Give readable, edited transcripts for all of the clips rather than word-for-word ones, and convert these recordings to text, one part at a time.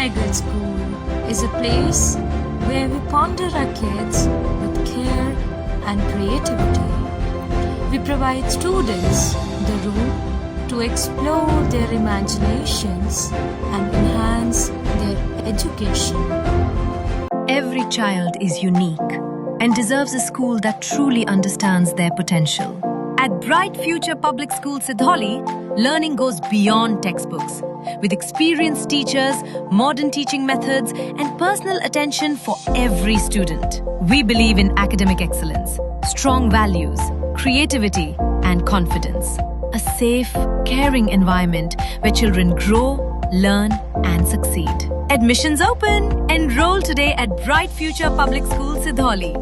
Good School is a place where we ponder our kids with care and creativity. We provide students the room to explore their imaginations and enhance their education. Every child is unique and deserves a school that truly understands their potential. At Bright Future Public School Sidhauli, learning goes beyond textbooks. With experienced teachers, modern teaching methods, and personal attention for every student. We believe in academic excellence, strong values, creativity, and confidence. A safe, caring environment where children grow, learn, and succeed. Admissions open! Enroll today at Bright Future Public School Sidhauli,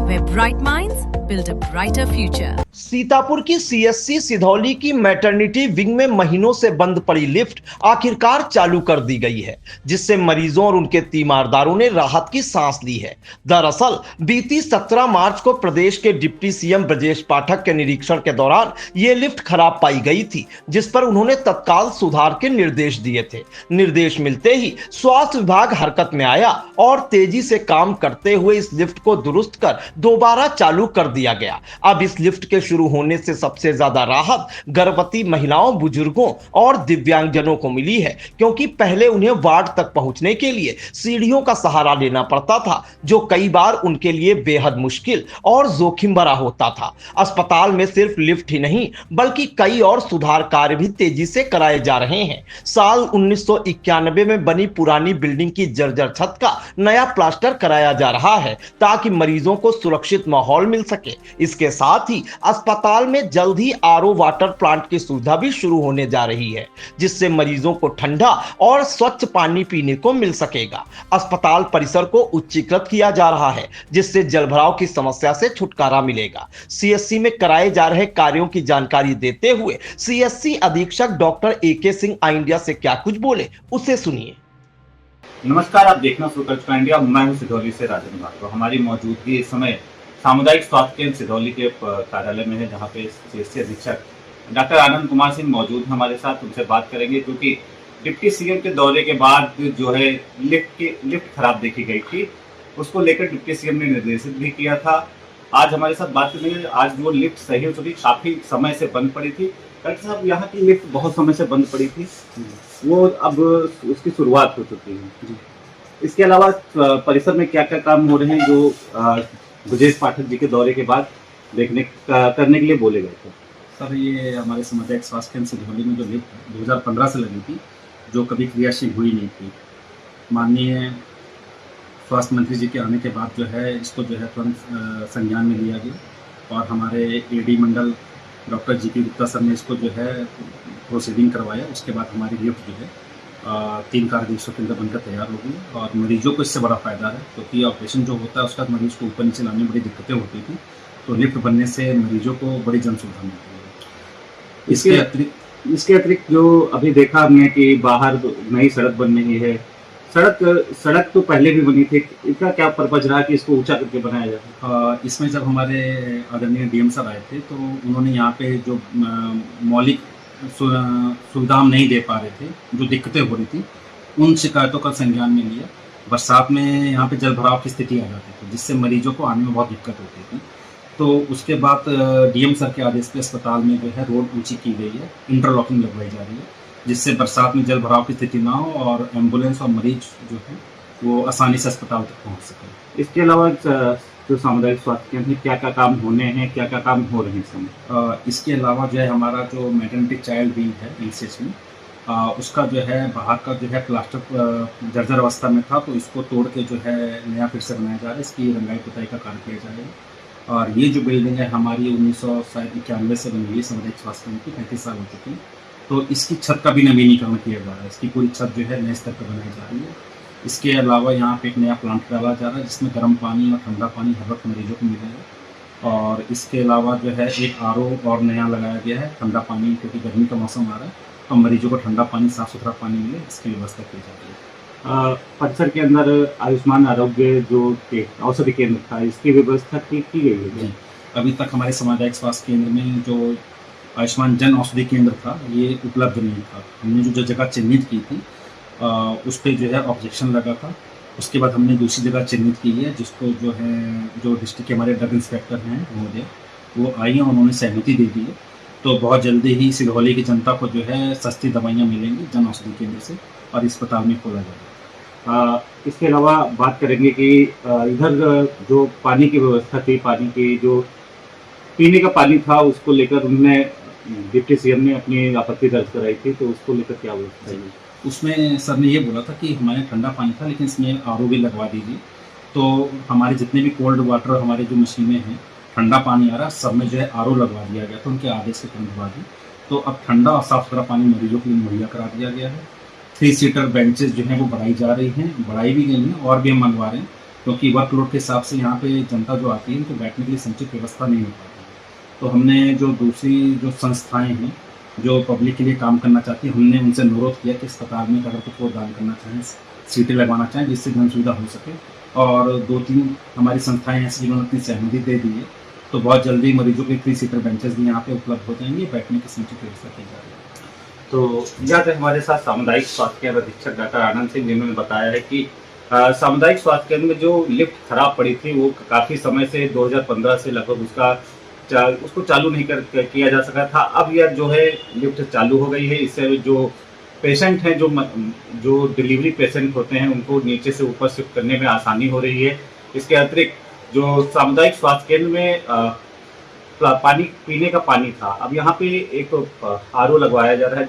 where bright minds build a brighter future. Sitapur की CSC Sidhauli की maternity wing में महीनों से बंद पड़ी lift आखिरकार चालू कर दी गई है, जिससे मरीजों और उनके तीमारदारों ने राहत की सांस ली है। दरअसल बीती 17 मार्च को प्रदेश के डिप्टी सीएम ब्रजेश पाठक के निरीक्षण के दौरान ये लिफ्ट खराब पाई गई थी, जिस पर उन्होंने तत्काल सुधार के निर्देश दिए थे। निर्देश मिलते ही स्वास्थ्य विभाग हरकत में आया और तेजी से काम करते हुए इस लिफ्ट को दुरुस्त कर दोबारा चालू कर दिया गया। अब इस लिफ्ट के शुरू होने से सबसे ज्यादा राहत गर्भवती महिलाओं, बुजुर्गों और दिव्यांगजनों को मिली है, क्योंकि पहले उन्हें वार्ड तक पहुंचने के लिए सीढ़ियों का सहारा लेना पड़ता था, जो कई बार उनके लिए बेहद मुश्किल और जोखिम भरा होता था। अस्पताल में सिर्फ लिफ्ट ही नहीं बल्कि कई और सुधार कार्य भी तेजी से कराए जा रहे हैं। साल 1991 में बनी पुरानी बिल्डिंग की जर्जर छत का नया प्लास्टर कराया जा रहा है, ताकि मरीजों को सुरक्षित माहौल मिल सके। इसके साथ ही अस्पताल में जल्द ही आरओ वाटर प्लांट की सुविधा भी शुरू होने जा रही है, जिससे मरीजों को ठंडा और स्वच्छ पानी पीने को मिल सकेगा। अस्पताल परिसर को उच्चीकृत किया जा रहा है, जिससे जलभराव की समस्या से छुटकारा मिलेगा। सीएससी में कराए जा रहे कार्यों की जानकारी देते हुए सीएससी अधीक्षक डॉक्टर AK सिंह इंडिया से क्या कुछ बोले, उसे सुनिए। नमस्कार, आप देखना शुरू कर चुका इंडिया। मैं हूं सिधौली से राजन भार्गव। हमारी मौजूदगी इस समय सामुदायिक स्वास्थ्य केंद्र सिधौली के कार्यालय में है, जहां पे सीएससी अधीक्षक डॉक्टर आनंद कुमार सिंह मौजूद हैं हमारे साथ। उनसे बात करेंगे, क्योंकि डिप्टी सीएम के दौरे के बाद जो है लिफ्ट खराब देखी गई थी, उसको लेकर डिप्टी सीएम ने निर्देशित भी किया था। आज हमारे साथ बात करेंगे। आज वो लिफ्ट सही हो चुकी, काफी समय से बंद पड़ी थी। डॉक्टर साहब, यहाँ की लिफ्ट बहुत समय से बंद पड़ी थी, वो अब उसकी शुरुआत हो चुकी है। इसके अलावा परिसर में क्या क्या काम हो रहे हैं जो ब्रजेश पाठक जी के दौरे के बाद करने के लिए बोले गए थे? सर, ये हमारे सामुदायिक स्वास्थ्य केंद्र सिधौली में जो लिफ्ट 2015 से लगी थी, जो कभी क्रियाशील हुई नहीं थी, माननीय स्वास्थ्य मंत्री जी के आने के बाद जो है इसको जो है तुरंत संज्ञान में लिया गया और हमारे AD मंडल डॉक्टर GP गुप्ता सर ने इसको जो है प्रोसीडिंग करवाया। उसके बाद हमारी लिफ्ट जो है 3 कार्य दिवसों के अंदर बनकर तैयार हो गई और मरीजों को इससे बड़ा फ़ायदा है, क्योंकि ऑपरेशन जो होता है उसका मरीज को ऊपर नीचे लाने में बड़ी दिक्कतें होती थी, तो लिफ्ट बनने से मरीजों को बड़ी जन सुविधा मिलती है। इसके अतिरिक्त जो अभी देखा हमने कि बाहर नई सड़क बन रही है। सड़क तो पहले भी बनी थी, इसका क्या पर्पज रहा कि इसको ऊंचा करके बनाया जाए? इसमें जब हमारे आदरणीय DM सर आए थे, तो उन्होंने यहाँ पे जो मौलिक सुविधा हम नहीं दे पा रहे थे, जो दिक्कतें हो रही थी, उन शिकायतों का संज्ञान में लिया। बरसात में यहाँ पे जल भराव की स्थिति आ जाती थी, जिससे मरीजों को आने में बहुत दिक्कत होती थी। तो उसके बाद DM सर के आदेश पे अस्पताल में जो है रोड ऊंची की गई है, इंटरलॉकिंग लगवाई जा रही है, जिससे बरसात में जल भराव की स्थिति ना हो और एम्बुलेंस और मरीज जो है वो आसानी से अस्पताल तक पहुँच सके। इसके अलावा जो सामुदायिक स्वास्थ्य केंद्र में क्या क्या काम होने हैं, क्या क्या काम हो रहे हैं इस समय? इसके अलावा जो है हमारा जो मैटरनिटी चाइल्ड विंग है LCH में, उसका जो है बाहर का जो है प्लास्टर जर्जर अवस्था में था, तो इसको तोड़ के जो है नया फिर से बनाया जा रहा है। इसकी रंगाई पुताई का कार्य किया जाएगा। और ये जो बिल्डिंग है हमारी 1991 से बनी हुई है, सामुदायिक स्वास्थ्य केंद्र की 35 साल हो चुकी है, तो इसकी छत का भी नवीनीकरण किया जा रहा है। इसकी पूरी छत जो है नए स्तर पर बनाई जा रही है। इसके अलावा यहाँ पे एक नया प्लांट डाला जा रहा है, जिसमें गर्म पानी और ठंडा पानी हर वक्त मरीजों को मिलेगा। और इसके अलावा जो है एक RO और नया लगाया गया है, ठंडा पानी, क्योंकि गर्मी का मौसम आ रहा है, तो मरीजों को ठंडा पानी, साफ सुथरा पानी मिले, इसकी व्यवस्था की जा रही है। परिसर के अंदर आयुष्मान आरोग्य जो औषधि केंद्र था, इसकी व्यवस्था की गई है जी? अभी तक हमारे सामुदायिक स्वास्थ्य केंद्र में जो आयुष्मान जन औषधि केंद्र था, ये उपलब्ध नहीं था। हमने जो जगह चिन्हित की थी, उस पर जो है ऑब्जेक्शन लगा था। उसके बाद हमने दूसरी जगह चिन्हित की है, जिसको जो है जो डिस्ट्रिक्ट के हमारे ड्रग इंस्पेक्टर हैं महोदय, वो आई हैं, उन्होंने सहमति दे दी है। तो बहुत जल्दी ही सिधौली की जनता को जो है सस्ती दवाइयाँ मिलेंगी जन औषधि केंद्र से, और अस्पताल में खोला जाएगा। इसके अलावा बात करेंगे कि इधर जो पानी की व्यवस्था थी, पानी की जो पीने का पानी था, उसको लेकर उन्होंने डिप्टी सीएम ने अपनी आपत्ति दर्ज कराई थी, तो उसको लेकर क्या व्यवस्था है? उसमें सर ने ये बोला था कि हमारे ठंडा पानी था, लेकिन इसमें आरओ भी लगवा दीजिए। तो हमारे जितने भी कोल्ड वाटर हमारे जो मशीनें हैं, ठंडा पानी आ रहा, सब में जो है आरओ लगवा दिया गया था उनके आदेश के तुरंत बाद ही। तो अब ठंडा और साफ सुथरा पानी मरीजों के लिए मुहैया करा दिया गया है। 3 सीटर बेंचेस जो हैं वो बढ़ाई जा रही हैं, बढ़ाई भी गई हैं, और भी हम मंगवा रहे हैं, क्योंकि वर्कलोड के हिसाब से यहाँ पे जनता जो आती है उनको बैठने के लिए समुचित व्यवस्था नहीं हो पाती है। तो हमने जो दूसरी जो संस्थाएं हैं जो पब्लिक के लिए काम करना चाहती हैं, हमने उनसे अनुरोध किया कि अस्पताल में अगर कुछ वो दान करना चाहें, सीटें लगवाना चाहें, जिससे जन सुविधा हो सके। और 2-3 हमारी संस्थाएं ऐसी जिन्होंने अपनी सहमति दे दी है, तो बहुत जल्दी मरीजों के 3 सीटर बेंचेस भी यहाँ पे उपलब्ध हो जाएंगे, बैठने की समुचित व्यवस्था की जा रही है। तो यहाँ पे हमारे साथ सामुदायिक स्वास्थ्य केंद्र अधीक्षक डॉक्टर आनंद सिंह, जिन्होंने बताया है कि सामुदायिक स्वास्थ्य केंद्र में जो लिफ्ट खराब पड़ी थी, वो काफ़ी समय से 2015 से लगभग उसको चालू नहीं किया जा सका था। अब यह जो है लिफ्ट चालू हो गई है। इससे जो पेशेंट हैं, जो डिलीवरी पेशेंट होते हैं, उनको नीचे से ऊपर शिफ्ट करने में आसानी हो रही है। इसके अतिरिक्त जो सामुदायिक स्वास्थ्य केंद्र में पानी पीने का पानी था, अब यहाँ पे एक आरओ लगवाया जा रहा है,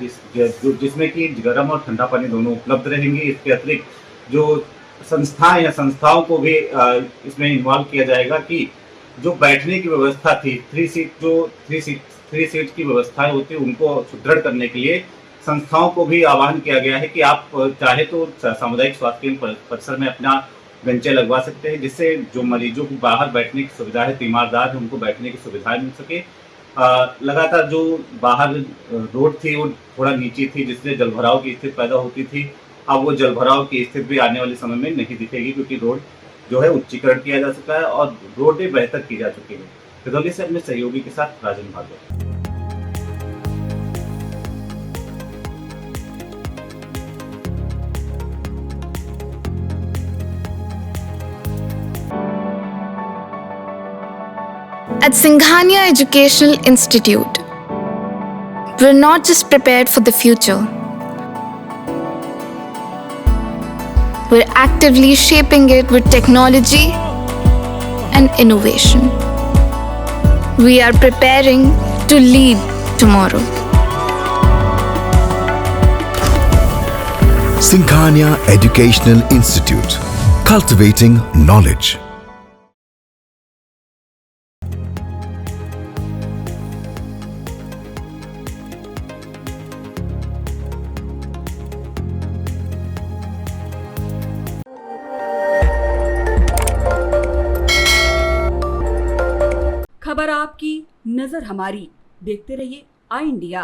जिसमें कि गर्म और ठंडा पानी दोनों उपलब्ध रहेंगे। इसके अतिरिक्त जो संस्थाएं या संस्थाओं को भी इसमें इन्वॉल्व किया जाएगा कि जो बैठने की व्यवस्था थी, 3 सीट की व्यवस्थाएं होती है, उनको सुदृढ़ करने के लिए संस्थाओं को भी आह्वान किया गया है कि आप चाहे तो सामुदायिक स्वास्थ्य केंद्र परिसर में अपना बेंचें लगवा सकते हैं, जिससे जो मरीजों को बाहर बैठने की सुविधा है, तीमारदार है, उनको बैठने की सुविधाएं मिल सके। लगातार जो बाहर रोड थी वो थोड़ा नीची थी, जिससे जलभराव की स्थिति पैदा होती थी। अब वो जलभराव की स्थिति भी आने वाले समय में नहीं दिखेगी, क्योंकि रोड जो है उच्चीकरण किया जा चुका है और रोडें बेहतर की जा चुकी है। सिधौली से अपने सहयोगी के साथ राजन Bhargava. At Singhania Educational Institute, we're not just prepared for the future, we're actively shaping it with technology and innovation. We are preparing to lead tomorrow. Singhania Educational Institute, cultivating knowledge. खबर आपकी, नजर हमारी। देखते रहिए आई इंडिया।